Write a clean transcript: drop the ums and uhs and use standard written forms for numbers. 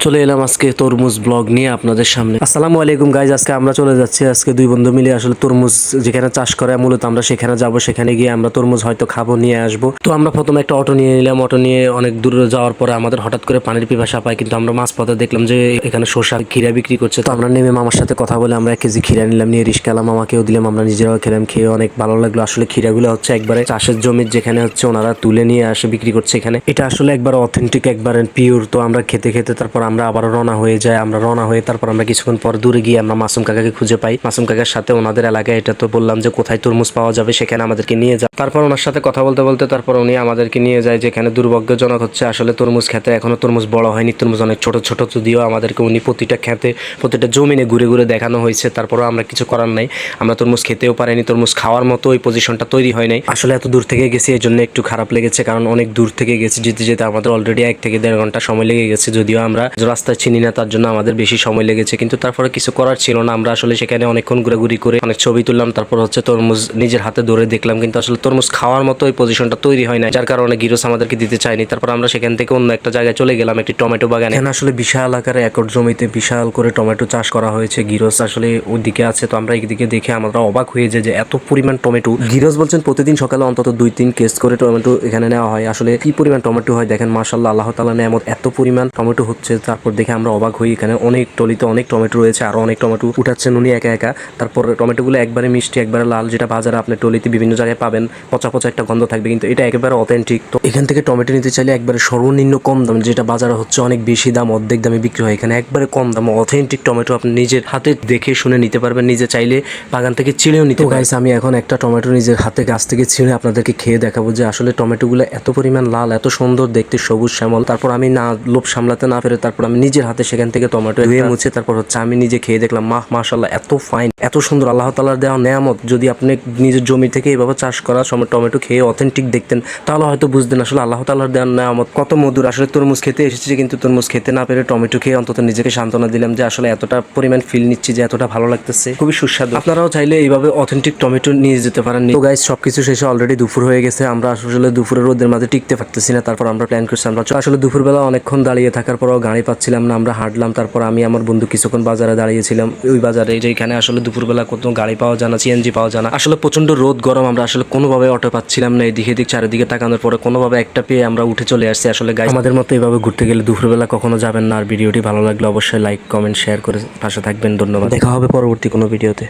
চলে এলাম আজকে তরমুজ ব্লগ নিয়ে আপনাদের সামনে। আসসালামু আলাইকুম গাইজ, আজকে আমরা চলে যাচ্ছি আজকে দুই বন্ধু মিলে আসলে তরমুজ যেখানে চাষ করে মূলত আমরা সেখানে যাব, সেখানে গিয়ে আমরা তরমুজ হয়তো খাবো, নিয়ে আসবো। তো আমরা প্রথমে একটা অটো নিয়ে নিলাম। অটো নিয়ে অনেক দূর যাওয়ার পরে আমাদের হঠাৎ করে পানির পিপাসা পায়, কিন্তু আমরা মাঝপথে দেখলাম যে এখানে শসা খিরা বিক্রি করছে। তো আমরা নেমে মামার সাথে কথা বলে আমরা 1 কেজি খিরা নিলাম, নিয়ে রিস্কালা মামাকেও দিলাম, আমরা নিজেরাও খেলাম। খেয়ে অনেক ভালো লাগলো। আসলে খিরাগুলো হচ্ছে একবারে চাষের জমির যেখানে হচ্ছে ওনারা তুলে নিয়ে আসে বিক্রি করছে এখানে। এটা আসলে একবার অথেন্টিক, একবার পিওর। তো আমরা খেতে খেতে তারপর আমরা আবার রওনা হয়ে যায়। আমরা রওনা হয়ে তারপর আমরা কিছুক্ষণ পর দূরে গিয়ে আমরা মাসুম কাকাকে খুঁজে পাই। মাসুম কাকার সাথে ওনাদের এলাকায়, এটা তো বললাম যে কোথায় তরমুজ পাওয়া যাবে, সেখানে আমাদেরকে নিয়ে যায়। তারপর ওনার সাথে কথা বলতে বলতে তারপর উনি আমাদেরকে নিয়ে যায় যেখানে দুর্ভাগ্যজনক হচ্ছে আসলে তরমুজ খেতে এখনো তরমুজ বড় হয়নি। তরমুজ অনেক ছোট ছোট, যদিও আমাদেরকে উনি প্রতিটা খেতে প্রতিটা জমিনে ঘুরে ঘুরে দেখানো হয়েছে। তারপরেও আমরা কিছু করার নাই, আমরা তরমুজ খেতেও পারিনি। তরমুজ খাওয়ার মতো ওই পজিশনটা তৈরি হয় নাই। আসলে এত দূর থেকে গেছি, এই জন্য একটু খারাপ লেগেছে, কারণ অনেক দূর থেকে গেছি। যেতে যেতে আমাদের অলরেডি 1 থেকে 1.5 ঘন্টা সময় লেগে গেছে। যদিও আমরা রাস্তা চিনি না, তার জন্য আমাদের বেশি সময় লেগেছে, কিন্তু তারপরে কিছু করার ছিল না। আমরা আসলে সেখানে অনেকক্ষণ ঘোরাঘুরি করে অনেক ছবি তুললাম। তারপর হচ্ছে তরমুজ নিজের হাতে ধরে দেখলাম, কিন্তু আসলে তরমুজ খাওয়ার মতো ওই পজিশনটা তৈরি হয় না, যার কারণে গিরস আমাদেরকে দিতে চায়নি। তারপর আমরা সেখান থেকে অন্য একটা জায়গায় চলে গেলাম, একটি টমেটো বাগানে। এখানে আসলে বিশাল আকারে একর জমিতে বিশাল করে টমেটো চাষ করা হয়েছে। গিরস আসলে ওইদিকে আছে, তো আমরা এইদিকে দেখে আমরা অবাক হয়ে যাই যে এত পরিমাণ টমেটো। গিরস বলছেন প্রতিদিন সকালে অন্তত 2-3 কেস করে টমেটো এখানে নেওয়া হয়। আসলে কি পরিমাণ টমেটো হয় দেখেন, মাশাআল্লাহ, আল্লাহ তাআলা নেয়ামত, এত পরিমাণ টমেটো হচ্ছে। তারপর দেখে আমরা অবাক হই, এখানে অনেক টলিতে অনেক টমেটো রয়েছে, আরো অনেক টমেটো উঠাচ্ছেন উনি একা একা। তারপর টমেটোগুলো একবারে মিষ্টি, একবারে লাল, যেটা বাজারে আপনি টলিতে বিভিন্ন জায়গায় পাবেন পচা পচা একটা গন্ধ থাকবে, কিন্তু এটা একেবারে অথেন্টিক। তো এখান থেকে টমেটো নিতে চাইলে একবারে সর্বনিম্ন কম দাম, যেটা বাজারে হচ্ছে অনেক বেশি দাম, অর্ধেক দামে বিক্রি হয়, এখানে একবারে কম দাম অথেন্টিক টমেটো আপনি নিজের হাতে দেখে শুনে নিতে পারবেন। নিজে চাইলে বাগান থেকে ছিঁড়েও নিতে পারবেন। আমি এখন একটা টমেটো নিজের হাতে গাছ থেকে ছিঁড়ে আপনাদেরকে খেয়ে দেখাবো যে আসলে টমেটোগুলো এত পরিমাণ লাল, এত সুন্দর দেখতে, সবুজ শ্যামল। তারপর আমি না লোভ সামলাতে না পেরে তারপর আমি নিজের হাতে সেখান থেকে টমেটো ধুয়ে মুছে তারপর হচ্ছে আমি নিজে খেয়ে দেখলাম, মাশাআল্লাহ, এত ফাইন, এত সুন্দর, আল্লাহ তাআলার দেওয়া নেয়ামত। যদি আপনি নিজের জমি থেকে এইভাবে চাষ করা সময় টমেটো খেয়ে অথেন্টিক দেখতেন, তাহলে হয়তো বুঝতেন আসলে আল্লাহ তাআলার দেওয়া নেয়ামত কত মধুর। আসলে তরমুজ খেতে এসেছি, কিন্তু তরমুজ খেতে না পেরে টমেটো খেয়ে অন্তত নিজেকে সান্ত্বনা দিলাম যে আসলে এতটা পরিমাণ ফিল নিচ্ছি, যে এতটা ভালো লাগতেছে, খুবই সুস্বাদু। আপনারাও চাইলে এইভাবে অথেন্টিক টমেটো নিয়ে যেতে পারেন। তো গাইস, সবকিছু শেষে অলরেডি দুপুর হয়ে গেছে। আমরা আসলে দুপুরের রোদের মাঝে টিকতে পারতেছি না। তারপর আমরা প্ল্যান করছি, আমরা আসলে দুপুরবেলা অনেকক্ষণ দাঁড়িয়ে থাকার পরও গাড়ি পাচ্ছিলাম না, আমরা হাঁটলাম। তারপর আমি আমার বন্ধু কিছুক্ষণ বাজারে দাঁড়িয়েছিলাম, ওই বাজারে যেখানে আসলে দুপুরবেলা কোনো গাড়ি পাওয়া যায় না, সিএনজি পাওয়া যায় না। আসলে প্রচন্ড রোদ গরম, আমরা আসলে কোনোভাবে অটো পাচ্ছিলাম না। এদিকে এদিক চারিদিকে তাকানোর পরে কোনোভাবে একটা পেয়ে আমরা উঠে চলে আসছি। আসলে গাইস, আমাদের মতো এইভাবে ঘুরতে গেলে দুপুরবেলা কখনো যাবেন না। আর ভিডিওটি ভালো লাগলে অবশ্যই লাইক, কমেন্ট, শেয়ার করে পাশে থাকবেন। ধন্যবাদ, দেখা হবে পরবর্তী কোনো ভিডিওতে।